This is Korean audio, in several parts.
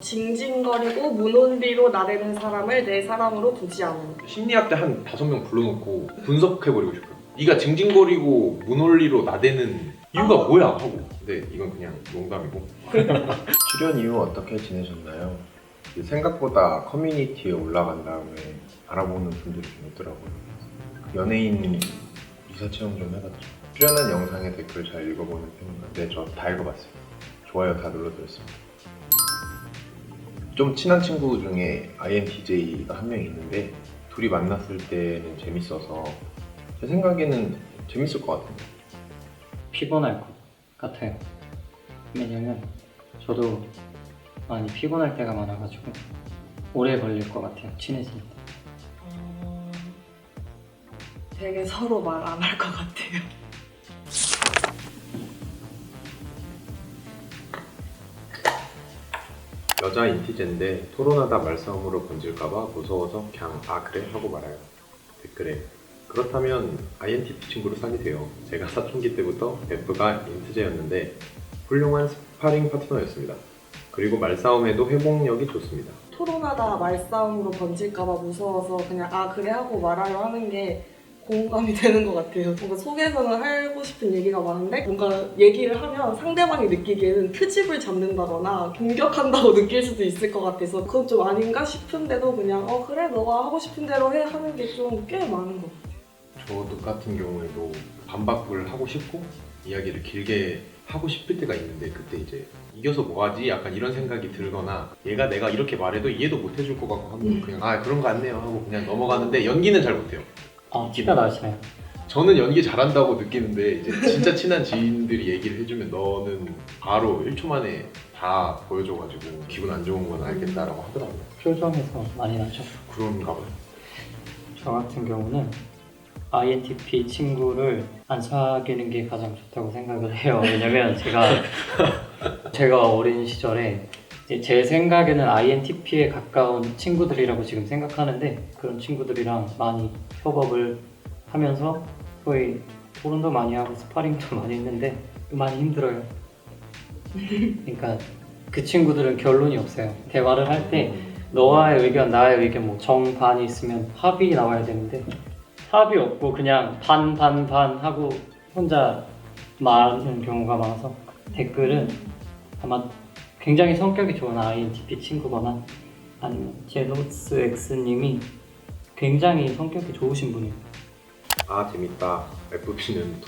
징징거리고 문혼비로 나대는 사람을 내 사람으로 두지 않음. 심리학 때 한 5명 불러놓고 분석해버리고 싶어요. 네가 징징거리고 문홀리로 나대는 이유가 뭐야 하고. 근데 이건 그냥 농담이고. 출연 이후 어떻게 지내셨나요? 생각보다 커뮤니티에 올라간 다음에 알아보는 분들이 좀 있더라고요. 연예인 이사 체험 좀 해봤죠. 출연한 영상의 댓글 잘 읽어보는 편인가요? 네, 저 다 읽어봤어요. 좋아요 다 눌러드렸습니다. 좀 친한 친구 중에 INTJ가 한 명 있는데 둘이 만났을 때는 재밌어서 제 생각에는 재밌을 것 같아요. 피곤할 것 같아요. 왜냐면 저도 많이 피곤할 때가 많아가지고 오래 걸릴 것 같아요. 친해지는데. 되게 서로 말 안 할 것 같아요. 여자 인티제인데 토론하다 말싸움으로 번질까봐 무서워서 그냥 아 그래? 하고 말아요. 댓글에 그렇다면 INTP 친구로 사귀세요. 제가 사춘기 때부터 F가 인티제였는데 훌륭한 스파링 파트너였습니다. 그리고 말싸움에도 회복력이 좋습니다. 토론하다 말싸움으로 번질까봐 무서워서 그냥 아 그래 하고 말아요 하는 게 공감이 되는 것 같아요. 뭔가 속에서는 하고 싶은 얘기가 많은데 뭔가 얘기를 하면 상대방이 느끼기에는 트집을 잡는다거나 공격한다고 느낄 수도 있을 것 같아서 그건 좀 아닌가 싶은데도 그냥 그래 너가 하고 싶은 대로 해 하는 게 좀 꽤 많은 것 같아요. 저 같은 경우에도 반박을 하고 싶고 이야기를 길게 하고 싶을 때가 있는데 그때 이제 이겨서 뭐하지? 약간 이런 생각이 들거나 얘가 내가 이렇게 말해도 이해도 못 해줄 것 같고 하면 그냥 아 그런 거 같네요 하고 그냥 넘어가는데 연기는 잘 못해요. 티가 나시나요? 저는 연기 잘한다고 느끼는데 이제 진짜 친한 지인들이 얘기를 해주면 너는 바로 1초 만에 다 보여줘가지고 기분 안 좋은 건 알겠다라고 하더라고요. 표정에서 많이 나죠. 그런가 봐요. 저 같은 경우는 INTP 친구를 안 사귀는 게 가장 좋다고 생각을 해요. 왜냐면 제가 어린 시절에 이제 제 생각에는 INTP에 가까운 친구들이라고 지금 생각하는데 그런 친구들이랑 많이 협업을 하면서 거의 토론도 많이 하고 스파링도 많이 했는데 많이 힘들어요. 그러니까 그 친구들은 결론이 없어요. 대화를 할 때 너와의 의견, 나의 의견 뭐 정반이 있으면 합이 나와야 되는데 합이 없고 그냥 반 하고 혼자 말하는 경우가 많아서 댓글은 아마 굉장히 성격이 좋은 INTP 친구거나 아니면 제노스 X님이 굉장히 성격이 좋으신 분이에요. 아 재밌다. FP는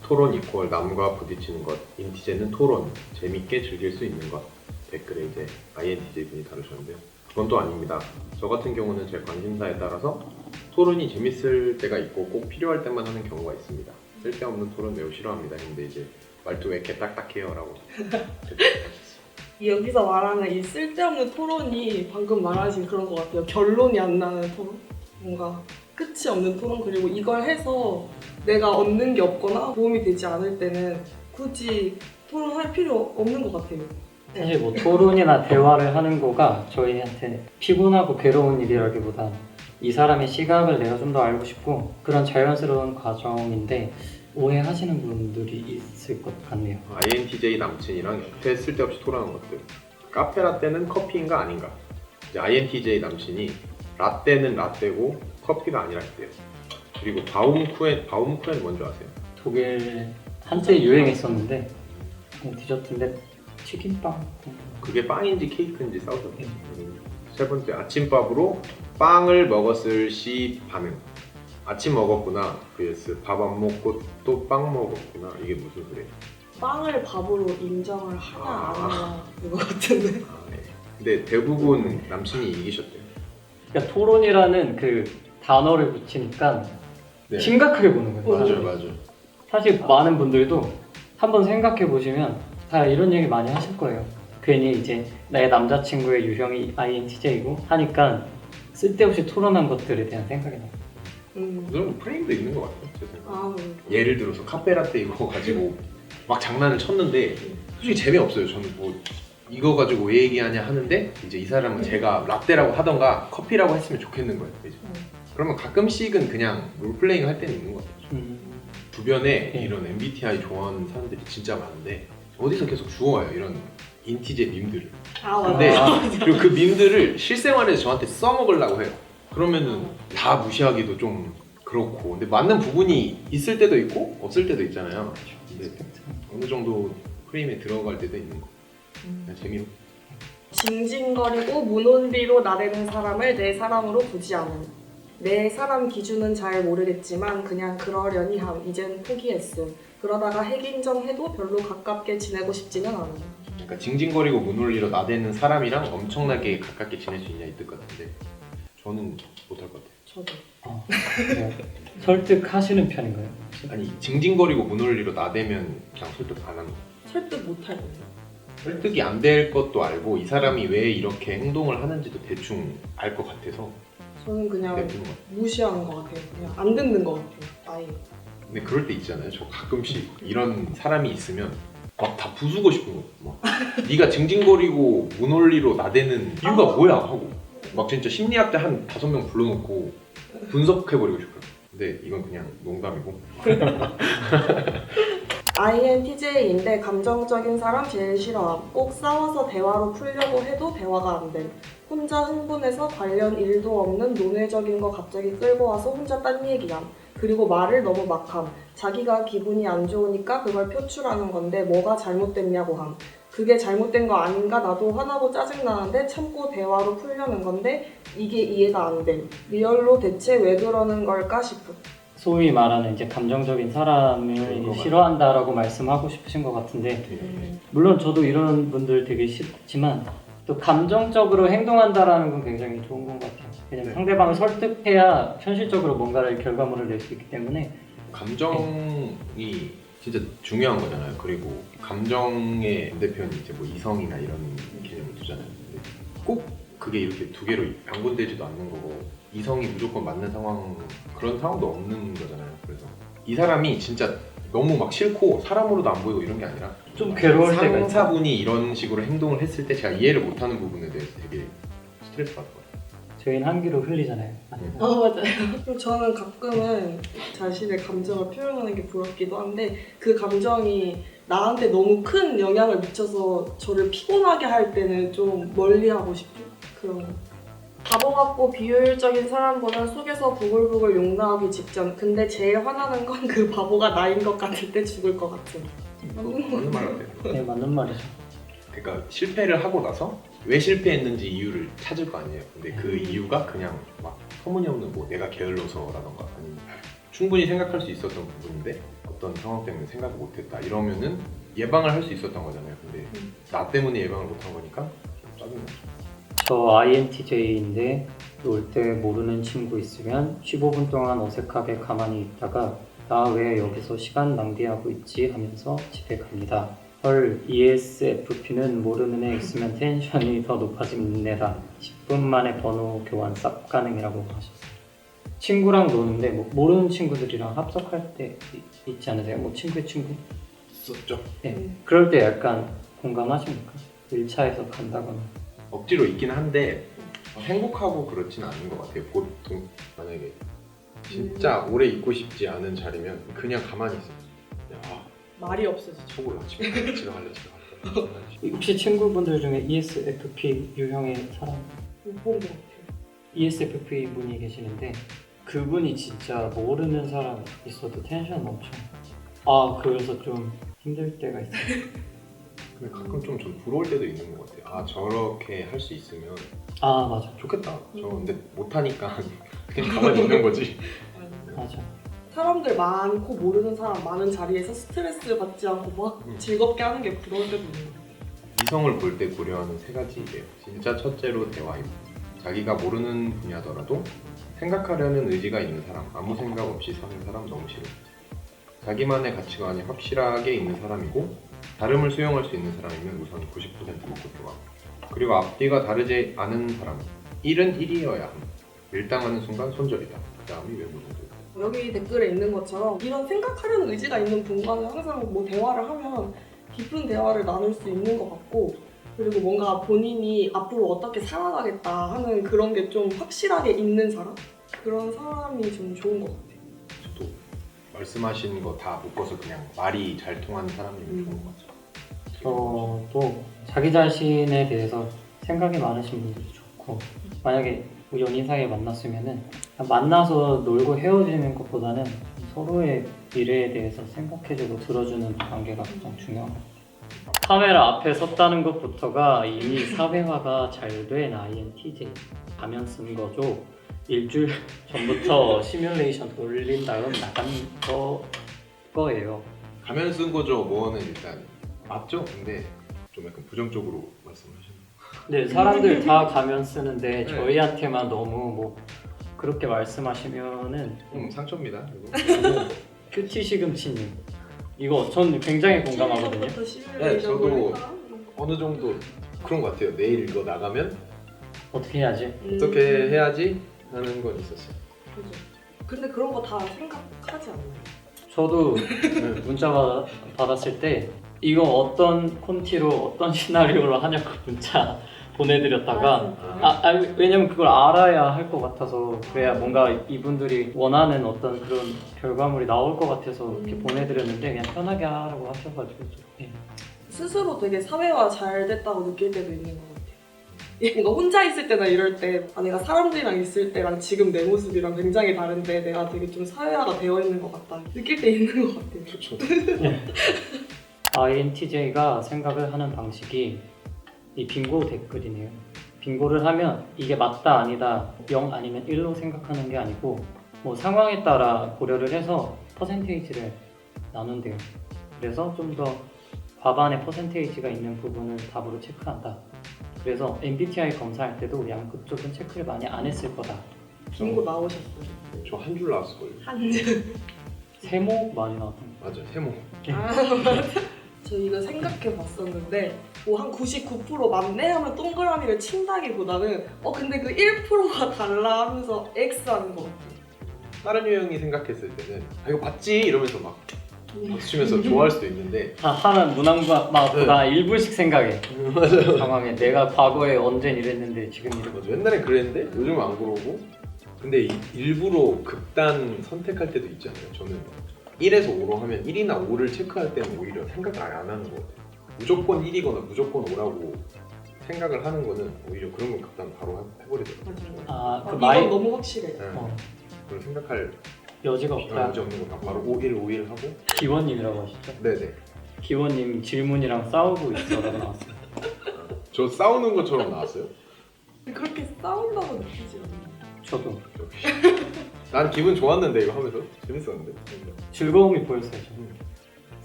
토론 이퀄 남과 부딪히는 것. 인티제는 토론 재밌게 즐길 수 있는 것. 댓글에 이제 INTJ 분이 다루셨는데요. 그건 또 아닙니다. 저 같은 경우는 제 관심사에 따라서 토론이 재밌을 때가 있고 꼭 필요할 때만 하는 경우가 있습니다. 쓸데없는 토론 매우 싫어합니다. 근데 이제 말투 왜 이렇게 딱딱해요? 라고 여기서 말하는 이 쓸데없는 토론이 방금 말하신 그런 것 같아요. 결론이 안 나는 토론? 뭔가 끝이 없는 토론? 그리고 이걸 해서 내가 얻는 게 없거나 도움이 되지 않을 때는 굳이 토론할 필요 없는 것 같아요. 사실 뭐 토론이나 대화를 하는 거가 저희한테 피곤하고 괴로운 일이라기보단 이 사람의 시각을 내가 좀 더 알고 싶고 그런 자연스러운 과정인데 오해하시는 분들이 있을 것 같네요. INTJ 남친이랑 옆에 쓸데없이 토론하는 것들. 카페라떼는 커피인가 아닌가. 이제 INTJ 남친이 라떼는 라떼고 커피가 아니라 했대요. 그리고 바움쿠엔 뭔지 아세요? 독일 한때 유행했었는데 디저트인데 튀김빵. 그게 빵인지 케이크인지 싸우셨대요. 세 번째, 아침밥으로 빵을 먹었을 시 반응. 아침 먹었구나 vs 밥 안 먹고 또 빵 먹었구나. 이게 무슨 소리예요? 빵을 밥으로 인정을 하냐 안 하냐 그거 같은데. 네. 근데 대부분 남친이 이기셨대요. 그러니까 토론이라는 그 단어를 붙이니까 네. 심각하게 보는 거예요. 맞아요. 사실 많은 분들도 한번 생각해 보시면 다 이런 얘기 많이 하실 거예요. 괜히 이제 나의 남자친구의 유형이 INTJ이고 하니까 쓸데없이 토론한 것들에 대한 생각이 나요. 그런 프레임도 있는 것 같아요. 제 생각에. 아, 예를 들어서 카페라떼 이거 가지고 막 장난을 쳤는데 솔직히 재미없어요. 저는 뭐 이거 가지고 왜 얘기하냐 하는데 이제 이 사람은 제가 라떼라고 하던가 커피라고 했으면 좋겠는 거예요. 이제. 그러면 가끔씩은 그냥 롤플레잉 할 때는 있는 것 같아요. 주변에 네. 이런 MBTI 좋아하는 사람들이 진짜 많은데 어디서 계속 주워와요. 이런 인티제 밈들을. 아 근데 맞아요. 그리고 그 밈들을 실생활에서 저한테 써먹으려고 해요. 그러면은 다 무시하기도 좀 그렇고, 근데 맞는 부분이 있을 때도 있고 없을 때도 있잖아요. 근데 어느 정도 프레임에 들어갈 때도 있는 거. 그냥 재미로. 징징거리고 무논리로 나대는 사람을 내 사람으로 보지 않음. 내 사람 기준은 잘 모르겠지만 그냥 그러려니 함. 이젠 포기했음. 그러다가 핵인정해도 별로 가깝게 지내고 싶지는 않음. 그러니까 징징거리고 무논리로 나대는 사람이랑 엄청나게 가깝게 지낼 수 있냐 이 뜻 같은데 저는 못할 것 같아요. 저도. 네. 설득하시는 편인가요? 아니 징징거리고 무논리로 나대면 그냥 설득 안 하는 거. 설득 못할 거예요. 설득이 안 될 것도 알고 이 사람이 왜 이렇게 행동을 하는지도 대충 알 것 같아서 저는 그냥 냅두는 것 같아요. 무시하는 것 같아요. 그냥 안 듣는 것 같아요. 아예. 근데 그럴 때 있잖아요. 저 가끔씩 이런 사람이 있으면 막 다 부수고 싶은 거. 막 네가 징징거리고 무논리로 나대는 이유가 뭐야 하고 막 진짜 심리학자 한 5명 불러놓고 분석해버리고 싶어요. 근데 이건 그냥 농담이고. INTJ인데 감정적인 사람 제일 싫어함. 꼭 싸워서 대화로 풀려고 해도 대화가 안 됨. 혼자 흥분해서 관련 일도 없는 논외적인 거 갑자기 끌고 와서 혼자 딴 얘기함. 그리고 말을 너무 막함. 자기가 기분이 안 좋으니까 그걸 표출하는 건데 뭐가 잘못됐냐고 함. 그게 잘못된 거 아닌가 나도 화나고 짜증나는데 참고 대화로 풀려는 건데 이게 이해가 안 됨. 리얼로 대체 왜 그러는 걸까 싶음. 소위 말하는 이제 감정적인 사람을 그거 싫어한다라고 말씀하고 싶으신 것 같은데, 물론 저도 이런 분들 되게 싫지만 또 감정적으로 행동한다라는 건 굉장히 좋은 것 같아요. 왜냐면 네. 상대방을 설득해야 현실적으로 뭔가를 결과물을 낼 수 있기 때문에. 감정이 진짜 중요한 거잖아요. 그리고 감정의 반대편이 이제 뭐 이성이나 이런 개념을 두잖아요. 근데 꼭 그게 이렇게 두 개로 양분되지도 않는 거고 이성이 무조건 맞는 상황 그런 상황도 없는 거잖아요. 그래서 이 사람이 진짜 너무 막 싫고 사람으로도 안 보이고 이런 게 아니라 좀 괴로울 때가 있죠. 상사분이 이런 식으로 행동을 했을 때 제가 이해를 못하는 부분에 대해서 되게 스트레스 받을 거예요. 저희는 한기로 흘리잖아요. 맞아요. 그리고 저는 가끔은 자신의 감정을 표현하는 게 부럽기도 한데 그 감정이 나한테 너무 큰 영향을 미쳐서 저를 피곤하게 할 때는 좀 멀리하고 싶은 그런 거. 바보 같고 비효율적인 사람보단 속에서 부글부글 욕 나오기 직전. 근데 제일 화나는 건 그 바보가 나인 것 같을 때 죽을 것 같은. 맞는 말 같아요. 네, 맞는 말이죠. 그러니까 실패를 하고 나서 왜 실패했는지 이유를 찾을 거 아니에요. 근데 그 이유가 그냥 막 터무니없는 뭐 내가 게을러서라던가 아니면 충분히 생각할 수 있었던 부분인데 어떤 상황 때문에 생각을 못했다 이러면은 예방을 할 수 있었던 거잖아요. 근데 나 때문에 예방을 못한 거니까 짜증나죠. 저 INTJ인데 놀 때 모르는 친구 있으면 15분 동안 어색하게 가만히 있다가 나 왜 여기서 시간 낭비하고 있지 하면서 집에 갑니다. 헐, ESFP는 모르는 애 있으면 텐션이 더 높아집니다. 10분 만에 번호 교환 쌉 가능이라고 하셨어요. 친구랑 노는데 뭐 모르는 친구들이랑 합석할 때 있지 않으세요? 뭐 친구의 친구? 있었죠. 네. 그럴 때 약간 공감하십니까? 1차에서 간다거나. 억지로 있긴 한데 행복하고 그렇진 않은 것 같아요. 보통 만약에 진짜 오래 있고 싶지 않은 자리면 그냥 가만히 있어요. 그냥 말이 없어지죠. 속으로 집에 갈래 집에 갈래. 혹시 친구분들 중에 ESFP 유형의 사람? 못 본 것 같아요. ESFP 분이 계시는데 그분이 진짜 모르는 사람 있어도 텐션 엄청 그래서 좀 힘들 때가 있어요. 근데 가끔 좀 전 부러울 때도 있는 것 같아요. 아 저렇게 할 수 있으면 맞아. 좋겠다. 저 근데 못하니까 그냥 가만히 있는 거지. 맞아. 사람들 많고 모르는 사람 많은 자리에서 스트레스 받지 않고 막 즐겁게 하는 게 부러울 때도 있는 것 같아요. 이성을 볼 때 고려하는 3가지예요. 진짜 첫째로 대화입니다. 자기가 모르는 분야더라도 생각하려는 의지가 있는 사람, 아무 생각 없이 사는 사람 너무 싫어요. 자기만의 가치관이 확실하게 있는 사람이고 다름을 수용할 수 있는 사람이면 우선 90% 먹고 들어가. 그리고 앞뒤가 다르지 않은 사람, 1은 1이어야 함. 밀당하는 순간 손절이다. 그 다음이 외모 정도. 여기 댓글에 있는 것처럼 이런 생각하려는 의지가 있는 분과는 항상 뭐 대화를 하면 깊은 대화를 나눌 수 있는 것 같고 그리고 뭔가 본인이 앞으로 어떻게 살아가겠다 하는 그런 게 좀 확실하게 있는 사람? 그런 사람이 좀 좋은 것 같아요. 저도 말씀하신 거 다 묶어서 그냥 말이 잘 통하는 사람이면 좋은 것 같아요. 저도 자기 자신에 대해서 생각이 많으신 분들이 좋고, 만약에 뭐 연인 사이에 만났으면은 그냥 만나서 놀고 헤어지는 것보다는 서로의 미래에 대해서 생각해주고 들어주는 관계가 가장 중요한 것 같아요. 카메라 앞에 섰다는 것부터가 이미 사회화가 잘 된 INTJ. 가면 쓴 거죠. 일주일 전부터 시뮬레이션 돌린 다음 나간 거예요. 가면 쓴 거죠. 뭐는 일단 맞죠. 근데 좀 약간 부정적으로 말씀하시는. 네, 사람들 다 가면 쓰는데 네. 저희한테만 너무 뭐 그렇게 말씀하시면은 상처입니다. 이거. 큐티 시금치님 이거 전 굉장히 공감하거든요. 처음부터 네, 시뮬레이션 저도 돌린다? 어느 정도 그런 것 같아요. 내일 이거 나가면 어떻게 해야지? 어떻게 해야지 하는 건 있었어요. 그죠. 근데 그런 거 다 생각하지 않나요? 저도 문자 받았을 때 이거 어떤 콘티로 어떤 시나리오로 하냐고 문자 보내드렸다가 왜냐면 그걸 알아야 할 것 같아서, 그래야 뭔가 이분들이 원하는 어떤 그런 결과물이 나올 것 같아서 이렇게 보내드렸는데 그냥 편하게 하라고 하셔가지고 네. 스스로 되게 사회화 잘 됐다고 느낄 때도 있는 것 같아요. 뭔가 혼자 있을 때나 이럴 때 내가 사람들이랑 있을 때랑 지금 내 모습이랑 굉장히 다른데 내가 되게 좀 사회화가 되어 있는 것 같다 느낄 때 있는 것 같아요. 그렇죠. INTJ가 생각을 하는 방식이 이 빙고 댓글이네요. 빙고를 하면 이게 맞다 아니다 0 아니면 1로 생각하는 게 아니고 뭐 상황에 따라 고려를 해서 퍼센테이지를 나눈대요. 그래서 좀 더 과반의 퍼센테이지가 있는 부분을 답으로 체크한다. 그래서 MBTI 검사할 때도 양극 쪽은 체크를 많이 안 했을 거다. 빙고 나오셨어요. 저 한 줄 나왔을걸요. 한 줄. 세모 많이 나왔던 거. 맞아요. 세모. 저 이거 생각해 봤었는데 뭐 한 99% 맞네 하면 동그라미를 친다기보다는 근데 그 1%가 달라 하면서 X 하는 것 같아요. 다른 유형이 생각했을 때는 이거 봤지? 이러면서 막 박수 치면서 좋아할 수도 있는데 다 하는 문항마다 일부씩 생각해. 맞아요. 상황에 내가 과거에 언젠 이랬는데 지금 이러고. 맞아. 옛날엔 그랬는데 요즘은 안 그러고. 근데 일부러 극단 선택할 때도 있지 않아요? 저는 1에서 5로 하면 1이나 5를 체크할 때는 오히려 생각을 아예 안 하는 것 같아요. 무조건 1이거나 무조건 5라고 생각을 하는 거는 오히려 그런 건 극단 바로 해버리더라고요. 맞아요. 그 이건 너무 확실해. 네. 어, 그걸 생각할 여지가 없다. 문제 없는 거 바로 5, 1, 5, 1 하고. 기원님이라고 하시죠? 네네. 기원님 질문이랑 싸우고 있어라고 나왔어요. 저 싸우는 것처럼 나왔어요? 그렇게 싸운다고 느끼지 않아요. 저도 역시. 난 기분 좋았는데 이거 하면서 재밌었는데. 즐거움이 보였어요. 저는.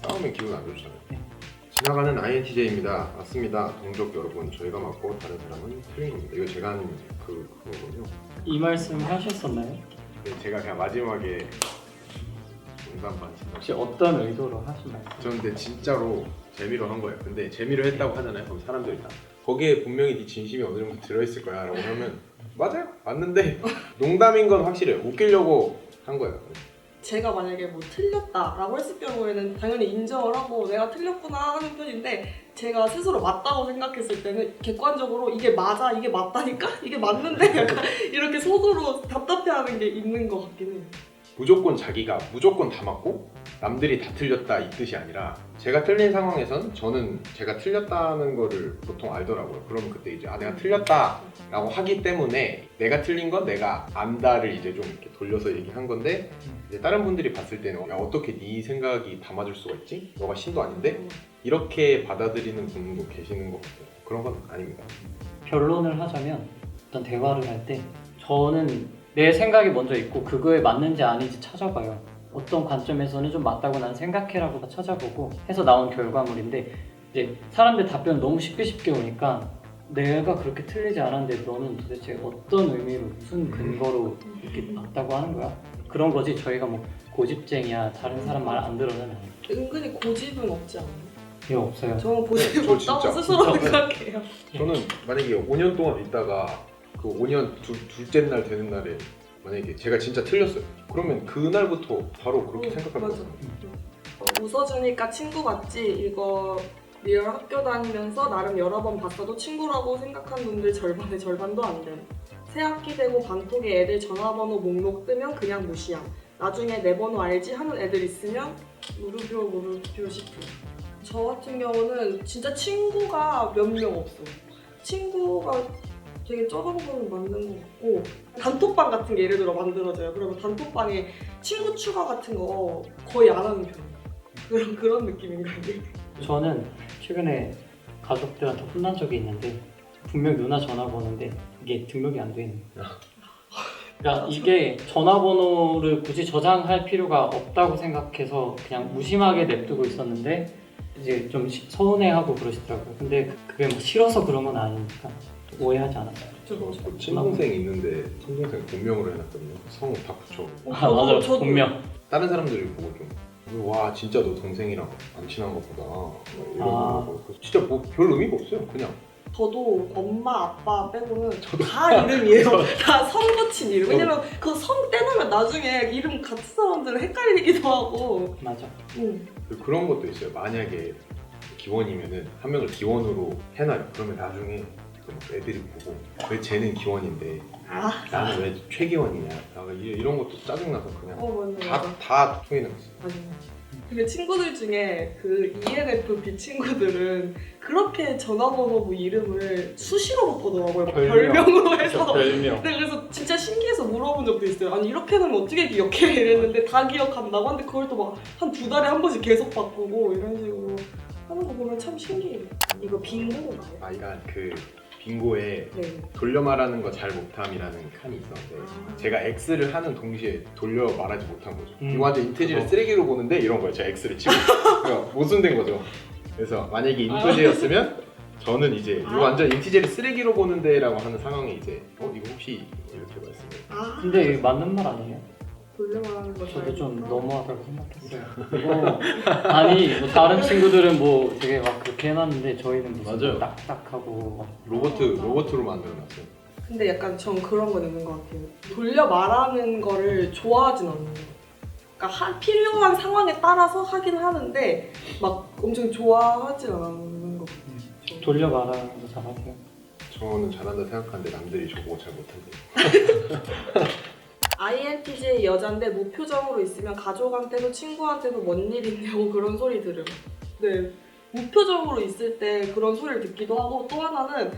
싸우면 기분 안 좋잖아요. 네. 지나가는 INTJ입니다. 맞습니다. 동족 여러분, 저희가 맞고 다른 사람은 틀린 겁니다. 이거 제가 한 그거거든요. 이 말씀 하셨었나요? 근데 제가 그냥 마지막에 농담 반 혹시 어떤 의도로 하신 말씀? 저는 근데 진짜로 재미로 한 거예요. 근데 재미로 했다고 하잖아요. 그럼 사람들이 다 거기에 분명히 네 진심이 어느 정도 들어있을 거야 라고 하면 맞아요. 맞는데 농담인 건 확실해요. 웃기려고 한 거예요. 제가 만약에 뭐 틀렸다라고 했을 경우에는 당연히 인정을 하고 내가 틀렸구나 하는 편인데 제가 스스로 맞다고 생각했을 때는 객관적으로 이게 맞아, 이게 맞다니까? 이게 맞는데? 약간 이렇게 속으로 답답해하는 게 있는 것 같긴 해요. 무조건 자기가 무조건 다 맞고 남들이 다 틀렸다 이 뜻이 아니라 제가 틀린 상황에선 저는 제가 틀렸다는 거를 보통 알더라고요. 그러면 그때 이제 내가 틀렸다 라고 하기 때문에 내가 틀린 건 내가 안다를 이제 좀 이렇게 돌려서 얘기한 건데 이제 다른 분들이 봤을 때는 야 어떻게 네 생각이 다 맞을 수가 있지? 너가 신도 아닌데? 이렇게 받아들이는 분도 계시는 것 같아요. 그런 건 아닙니다. 변론을 하자면 어떤 대화를 할 때 저는 내 생각이 먼저 있고 그거에 맞는지 아닌지 찾아봐요. 어떤 관점에서는 좀 맞다고 난 생각해라고 찾아보고 해서 나온 결과물인데 이제 사람들 답변 너무 쉽게 오니까 내가 그렇게 틀리지 않았는데 너는 도대체 어떤 의미로 무슨 근거로 이렇게 맞다고 하는 거야? 그런 거지. 저희가 뭐 고집쟁이야 다른 사람 말 안 들어는 아니에요. 은근히 고집은 없지 않아요? 예, 없어요. 저는 고집이 저 없다고 진짜. 스스로 진짜. 생각해요. 저는 만약에 5년 동안 있다가 그 5년 둘째 날 되는 날에 만약에 제가 진짜 틀렸어요. 그러면 그날부터 바로 그렇게 생각할 맞아. 거예요. 웃어주니까 친구 같지? 이거 리얼 학교 다니면서 나름 여러 번 봤어도 친구라고 생각하는 분들 절반의 절반도 안 돼. 새 학기 되고 반톡에 애들 전화번호 목록 뜨면 그냥 무시함. 나중에 내 번호 알지? 하는 애들 있으면 물음표 싶고. 저 같은 경우는 진짜 친구가 몇 명 없어요. 친구가 되게 적은 거는 맞는 것 같고 단톡방 같은 게 예를 들어 만들어져요. 그러면 단톡방에 친구 추가 같은 거 거의 안 하는 편이에요. 그런 느낌인가요? 저는 최근에 가족들한테 혼난 적이 있는데 분명 누나 전화번호인데 이게 등록이 안 돼 있는 거예요. 그러니까 이게 전화번호를 굳이 저장할 필요가 없다고 생각해서 그냥 무심하게 냅두고 있었는데 이제 좀 서운해하고 그러시더라고요. 근데 그게 막 싫어서 그런 건 아니니까 오해하지 않았어요. 저도 그 친동생 있는데 친동생 본명으로 해놨거든요. 성 다 붙여. 아 맞아, 저도. 분명. 다른 사람들이 보고 좀 와 진짜 너 동생이랑 안 친한 것보다 이런 아. 거 진짜 뭐 별 의미가 없어요. 그냥 저도 엄마 아빠 빼고는 다 이름이에요. 다 성 붙인 이름. 왜냐면 그 성 떼놓으면 나중에 이름 같은 사람들은 헷갈리기도 하고. 맞아. 그런 것도 있어요. 만약에 기원이면은 한 명을 기원으로 해놔요. 그러면 나중에 애들이 보고 왜 쟤는 기원인데 아, 나는 왜 최기원이냐. 이런 것도 짜증나서 그냥 맞네. 맞아. 다 통일해놨어요. 맞아요. 근데 친구들 중에 그 ENFP 친구들은 그렇게 전화번호 뭐 이름을 수시로 바꾸더라고요. 별명으로 해서. 별명. 네, 그래서 진짜 신기해서 물어본 적도 있어요. 아니 이렇게 하면 어떻게 기억해? 이랬는데 다 기억한다고 하는데 그걸 또 막 한 2달에 한 번씩 계속 바꾸고 이런 식으로 하는 거 보면 참 신기해요. 이거 빙고인가요? 아이가 그 빙고에 네. 돌려 말하는 거 잘 못함이라는 칸이 있었는데 제가 X를 하는 동시에 돌려 말하지 못한 거죠. 이거 완전 인티지를 쓰레기로 보는데 이런 거예요. 제가 X를 치고 그러니까 모순된 거죠. 그래서 만약에 인티지였으면 저는 이제 이거 완전 인티지를 쓰레기로 보는데라고 하는 상황에 이제 이거 혹시 이렇게 말씀을 아, 근데 이게 맞는 말 아니에요? 돌려 말하는 거 저도 잘 좀 못하- 너무하다고 생각했어요. 그리고 아니 뭐 다른 친구들은 뭐 되게 막 그렇게 해놨는데 저희는 무슨 맞아요. 뭐 딱딱하고 막 로봇으로 만들어놨어요. 근데 약간 전 그런 건 있는 것 같아요. 돌려 말하는 거를 좋아하진 않는 것 같아요. 그러니까 필요한 상황에 따라서 하긴 하는데 막 엄청 좋아하진 않는 것 같아요. 저는. 돌려 말하는 거 잘하세요? 저는 잘한다 생각하는데 남들이 저보고 잘 못한대요. INTJ 여잔데 무표정으로 있으면 가족한테도 친구한테도 뭔 일 있냐고 그런 소리 들음. 네, 무표정으로 있을 때 그런 소리를 듣기도 하고 또 하나는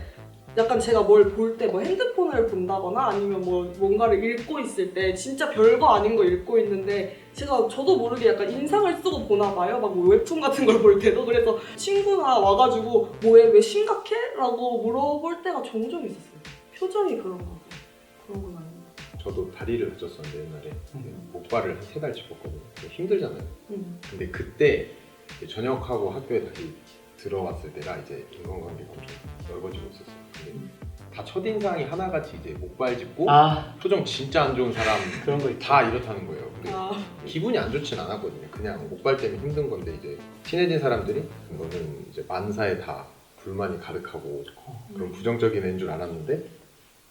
약간 제가 뭘 볼 때 뭐 핸드폰을 본다거나 아니면 뭐 뭔가를 읽고 있을 때 진짜 별거 아닌 거 읽고 있는데 저도 모르게 약간 인상을 쓰고 보나 봐요. 막 뭐 웹툰 같은 걸 볼 때도. 그래서 친구나 와가지고 뭐해 왜 심각해? 라고 물어볼 때가 종종 있었어요. 표정이 그런 거 같아요. 그런 건 아니에요. 저도 다리를 다쳤었는데 옛날에 목발을 한 3달 짚었거든요. 힘들잖아요. 근데 그때 전역하고 학교에 다시 들어왔을 때가 이제 인간관계가 엄청 넓어지고 있었어요. 근데 다 첫인상이 하나같이 이제 목발 짚고 아 표정 진짜 안 좋은 사람 그런 거 있죠. 다 이렇다는 거예요. 근데 아, 기분이 안 좋진 않았거든요. 그냥 목발 때문에 힘든 건데 이제 친해진 사람들이 이거는 이제 만사에 다 불만이 가득하고 그런 부정적인 애인 줄 알았는데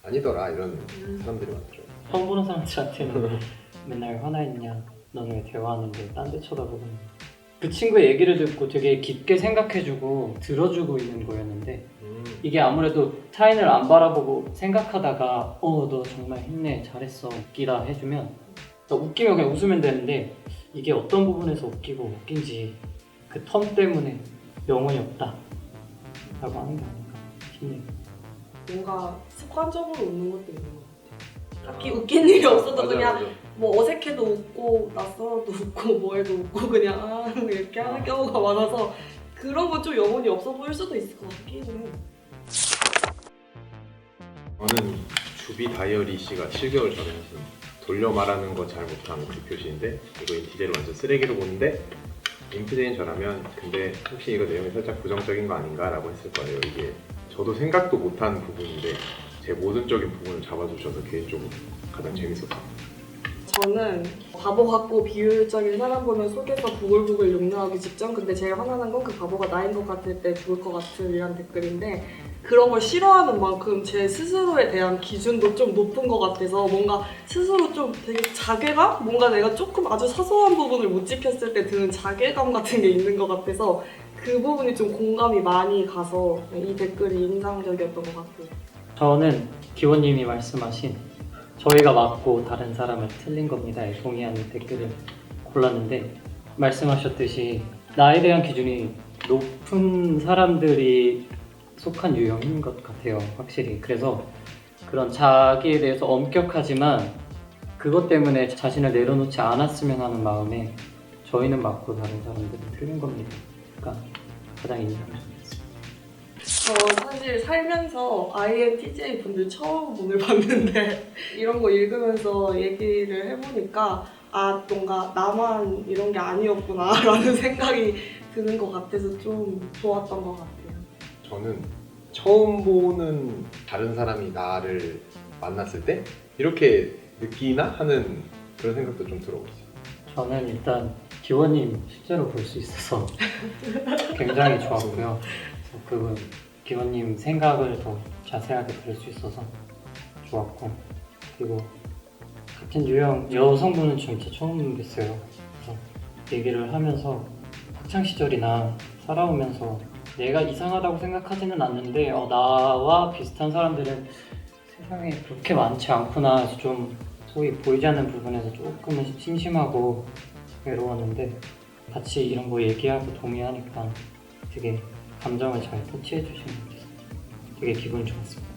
아니더라 이런 사람들이 많죠. 처음 보는 사람들한테는 맨날 화나 있냐, 너는 왜 대화하는데 딴 데 쳐다보고 있냐. 그 친구의 얘기를 듣고 되게 깊게 생각해주고 들어주고 있는 거였는데 이게 아무래도 타인을 안 바라보고 생각하다가 너 정말 힘내 잘했어 웃기다 해주면 웃기면 그냥 웃으면 되는데 이게 어떤 부분에서 웃기고 웃긴지 그 텀 때문에 영혼이 없다 라고 하는 게 아닌가 싶네요. 뭔가 습관적으로 웃는 것도 있는 것 같아요. 딱히 웃긴 일이 없어도 맞아, 그냥 맞아. 뭐 어색해도 웃고 낯설어도 웃고 뭐해도 웃고 그냥 이렇게 하는 경우가 많아서 그런 건 좀 영혼이 없어 보일 수도 있을 것 같기는 해요. 저는 주비 다이어리 씨가 7개월 전에 하신 돌려 말하는 거 잘 못하는 그 표시인데 이거 인티제를 완전 쓰레기로 보는데 인프제인 저라면 근데 혹시 이거 내용이 살짝 부정적인 거 아닌가 라고 했을 거예요. 이게 저도 생각도 못한 부분인데 제 모순적인 부분을 잡아주셔서 개인적으로 가장 재밌었어요. 저는 바보 같고 비효율적인 사람 보면 속에서 부글부글 욕나오기 직전. 근데 제일 화나는 건 그 바보가 나인 것 같을 때 죽을 것 같은 이란 댓글인데 그런 걸 싫어하는 만큼 제 스스로에 대한 기준도 좀 높은 것 같아서 뭔가 스스로 좀 되게 자괴감? 뭔가 내가 조금 아주 사소한 부분을 못 지켰을 때 드는 자괴감 같은 게 있는 것 같아서 그 부분이 좀 공감이 많이 가서 이 댓글이 인상적이었던 것 같아요. 저는 기원님이 말씀하신 저희가 맞고 다른 사람은 틀린 겁니다에 동의하는 댓글을 골랐는데 말씀하셨듯이 나에 대한 기준이 높은 사람들이 속한 유형인 것 같아요, 확실히. 그래서 그런 자기에 대해서 엄격하지만 그것 때문에 자신을 내려놓지 않았으면 하는 마음에 저희는 맞고 다른 사람들은 틀린 겁니다. 그러니까 가장 인상적이었습니다. 저 사실 살면서 INTJ 분들 처음 오늘 봤는데 이런 거 읽으면서 얘기를 해보니까 아 뭔가 나만 이런 게 아니었구나 라는 생각이 드는 것 같아서 좀 좋았던 것 같아요. 저는 처음 보는 다른 사람이 나를 만났을 때 이렇게 느끼나 하는 그런 생각도 좀 들어봤어요. 저는 일단 기원님 실제로 볼 수 있어서 굉장히 좋았고요. 그래서 그분 기원님 생각을 더 자세하게 들을 수 있어서 좋았고, 그리고 같은 유형 여성분은 진짜 처음 뵀어요. 그래서 얘기를 하면서 학창 시절이나 살아오면서 내가 이상하다고 생각하지는 않는데 나와 비슷한 사람들은 세상에 그렇게 많지 않구나 해서 좀 소위 보이지 않는 부분에서 조금은 심심하고 외로웠는데 같이 이런 거 얘기하고 동의하니까 되게 감정을 잘 터치해 주시는 것 같아서 되게 기분이 좋았습니다.